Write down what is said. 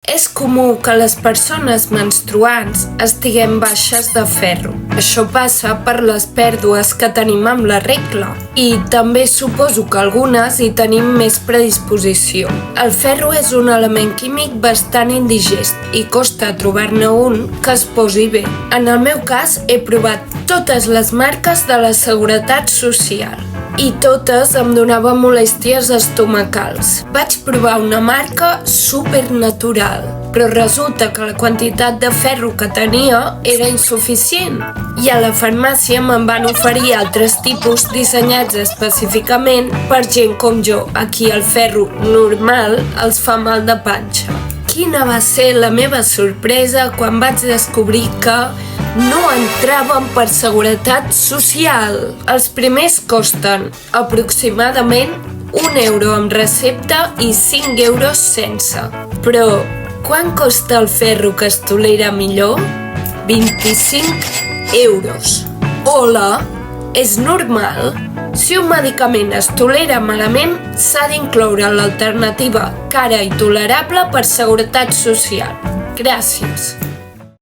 És comú que les persones menstruants estiguem baixes de ferro. Això passa per les pèrdues que tenim amb la regla i també suposo que algunes hi tenim més predisposició. El ferro és un element químic bastant indigest i costa trobar-ne un que es posi bé. En el meu cas he provat totes les marques de la Seguretat Social i totes em donaven molèsties estomacals. Vaig provar una marca supernatural, però resulta que la quantitat de ferro que tenia era insuficient. I a la farmàcia me'n van oferir altres tipus dissenyats específicament per gent com jo, a qui el ferro normal els fa mal de panxa. Quina va ser la meva sorpresa quan vaig descobrir que no entraven per Seguretat Social. Els primers costen aproximadament 1 euro amb recepta i 5 euros sense. Però quant costa el ferro que es tolera millor? 25 euros. Hola, és normal? Si un medicament es tolera malament, s'ha d'incloure l'alternativa cara i tolerable per Seguretat Social. Gràcies.